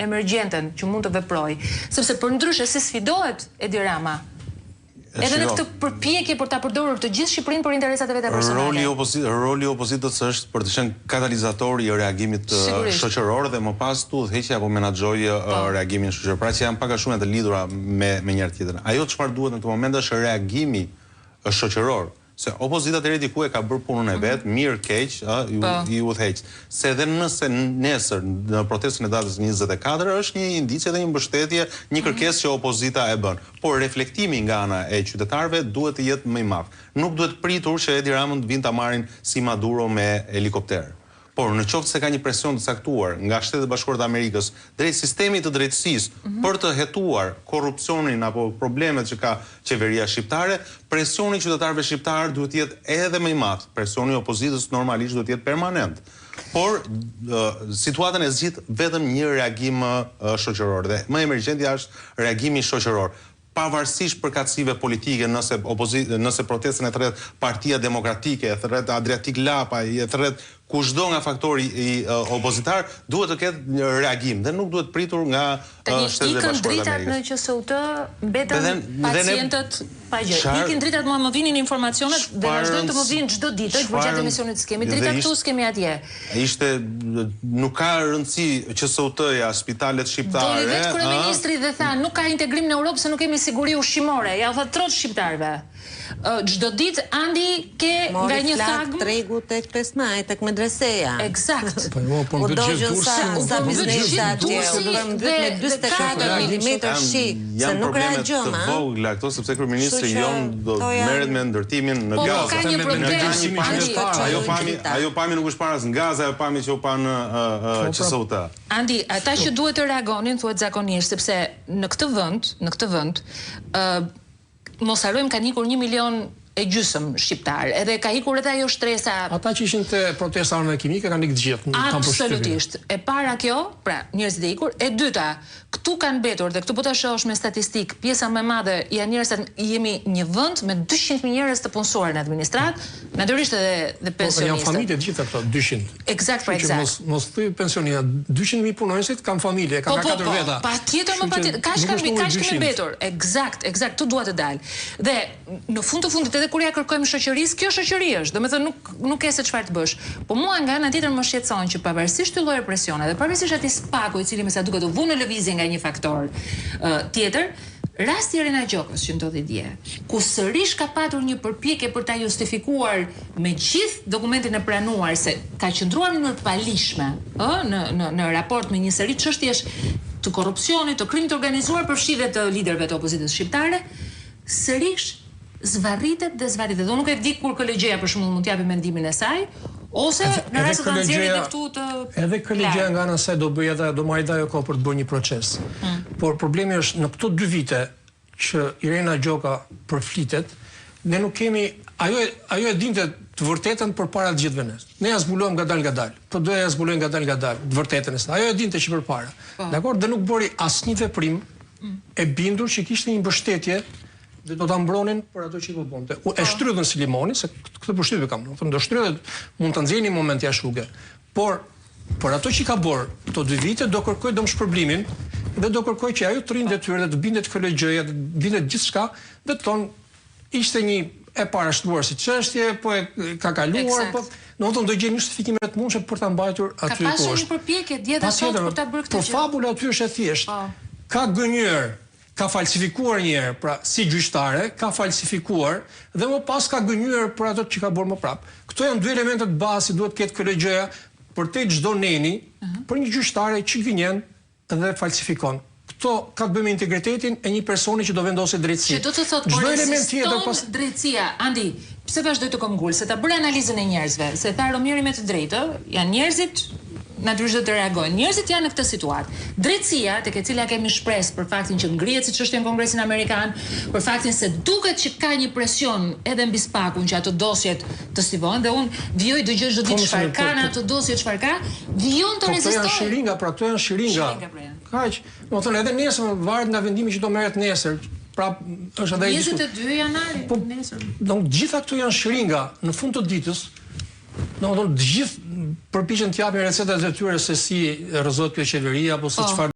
emergjenten që mund të veproj, sepse për ndryshe si sfidohet Edi Rama, edhe në këtë përpjekje për ta përdorur të gjithë Shqipërinë për interesat e veta personale. Roli i opozitës është për të qenë katalizator i reagimit shoqëror dhe më pas tu udhëheqja apo menaxhoj reagimin shoqëror. Pra që janë pak a shumë të lidhura me njëri tjetrën. Ajo çfarë duhet në këtë moment është reagimi shoqëror. Se opozita deri diku e ka bërë punën e vet, mirë keq, i udhëheq. Se edhe nëse nesër në protestën e datës 24 është një indicie dhe një mbështetje, një kërkesë që opozita e bën. Por reflektimi nga ana e qytetarëve duhet të jetë më i madh. Nuk duhet pritur që Edi Rama të vinë ta marrin si Maduro me helikopter. Por në qoftë se ka një presion të caktuar nga Shtetet Bashkuara të Amerikës drejt sistemit të drejtësisë për të hetuar korrupsionin apo problemet që ka qeveria shqiptare, presioni i qytetarëve shqiptar duhet të jetë edhe më i madh. Presioni i opozitës normalisht duhet të jetë permanent. Por situatën e zgjidh vetëm një reagim shoqëror dhe më emergjentja është reagimi shoqëror. Pavarësisht përkatësive politike, nëse protestën e thret Partia Demokratike, e thret Adriatik Lapa, e thret kushdo nga faktori i opozitar, duhet të ketë një reagim dhe nuk duhet pritur nga Shtetet Bashkuara të dritat në QSUT, mbetën pacientët pa gjë. Ikin dritat, më vinin informacionet dhe vazhdojnë të më vinë çdo ditë, gjatë emisionit s'kemi drita këtu, s'kemi atje. Nuk ka rëndësi QSUT-ja, spitalet shqiptare. Doli vetë kryeministri dhe tha, nuk ka integrim në Europë se nuk kemi siguri ushqimore. Ja u tha trot shqiptarëve. Çdo ditë Andi ke nga një thagm tregu tek 5 maj tek medreseja. Eksakt. Po dogjën sa biznesa atje, me 44 mm shi, se nuk reagjon, Janë problemet të vogla këto sepse kryeministri jon do merret me ndërtimin në gaz. Ka një problem. Ajo pami nuk është para as në gaz, ajo pami që u pa në QSUT. Andi, ata që duhet të reagonin thuhet zakonisht sepse në këtë vend mos harrojmë ka ikur 1,5 milion shqiptar, edhe ka ikur edhe ajo shtresa. Ata që ishin të protestarëve kimike kanë ikë të gjithë. Absolutisht. E para kjo, pra, njerëzit e ikur, e dyta, këtu kanë mbetur dhe këtu po ta shohësh me statistik, pjesa më e madhe janë njerëzit, jemi një vend me 200.000 njerëz të punësuar në administratë, natyrisht edhe pensionistët. Janë familje të gjitha këto 200. Eksakt, pra eksakt. Mos thuj pensionistë, 200.000 punonësit kanë familje, kanë 4 veta. Patjetër, kaç kemi mbetur. Eksakt, tu dua të dal. Dhe në fund të fundit edhe kur ja kërkojmë shoqërisë, kjo shoqëri është, domethënë nuk ke se çfarë të bësh. Po mua nga ana tjetër më shqetëson që pavarësisht këtij lloji presione dhe pavarësisht atij spaku i cili më sa duket u vu në lëvizje nga një faktor tjetër, rasti i Rena Gjokës që ndodhi dje, ku sërish ka patur një përpjekje për ta justifikuar me gjithë dokumentin e pranuar se ka qëndruar në mënyrë palishme në raport me një seri çështjesh të korrupsionit, të krimit të organizuar për fshirje të liderëve të opozitës shqiptare, sërish zvarritet. Dhe unë nuk e di kur kolegjeja për shembull mund t'japi mendimin e saj, ose në rast të nxjerrjet e këtu të edhe kolegjeja nga ana saj do bëj edhe do marrë ajo kohë për të bërë një proces. Por problemi është në këto 2 vite që Irena Gjoka përflitet, ne nuk kemi ajo e dinte të vërtetën përpara të gjithëve ne. Ne ja zbulojmë ngadal. Po doja ja zbulojmë ngadal të vërtetën e saj. Ajo e dinte që përpara. Dakor, dhe nuk bëri asnjë veprim e bindur që kishte një mbështetje dhe do ta mbronin për ato që po bënte. E shtrydhën si limoni, se këtë përshtypje kam, do shtrydhet, mund ta nxjerrni në moment jashtëruge. Por ato që ka bërë këto 2 vite do kërkoj domshpërblimin dhe do kërkoj që ajo të rinë detyrë dhe të bindet këllëgjëja, të bindet gjithçka, dhe të thonë ishte një e parashtruar si çështje, po e ka kaluar, po do gjejmë justifikime të mundshme për ta mbajtur aty ku është. Ka pasur një përpjekje dje dhe sot për ta bërë këtë gjë. Po fabula aty është e thjeshtë. Ka gënjur, ka falsifikuar një herë, pra si gjyqtare, ka falsifikuar dhe më pas ka gënjur për ato që ka bërë më prap. Këto janë 2 elementet bazë që duhet të ketë KLG-ja për te çdo neni, për një gjyqtare që gënjen dhe falsifikon. Këto ka të bëjë me integritetin e një personi që do vendoset drejtësi. Që do të thotë por ekziston drejtësia, Andi, pse vazhdoj të këmbgul, se ta bëre analizën e njerëzve, se tha Romiri me të drejtë, janë njerëzit natyrisht do të reagojnë. Njerëzit janë në këtë situatë. Drejtësia, tek e cila kemi shpresë për faktin që ngrihet si çështja në Kongresin Amerikan, për faktin se duket që ka një presion edhe mbi spakun që ato dosjet të stivojnë dhe unë vijoj dëgjoj çdo ditë çfarë ka në ato dosje, çfarë ka, vijon të rezistojë. Po janë shiringa, pra këto janë shiringa. Kaq, do të thonë edhe nesër varet nga vendimi që do merret nesër. Pra është edhe 22 janari nesër. Do gjitha këto janë shiringa në fund të ditës. Do të thonë të gjithë përpiqen të japin recetat e tyre se si rrëzohet kjo qeveria apo se çfarë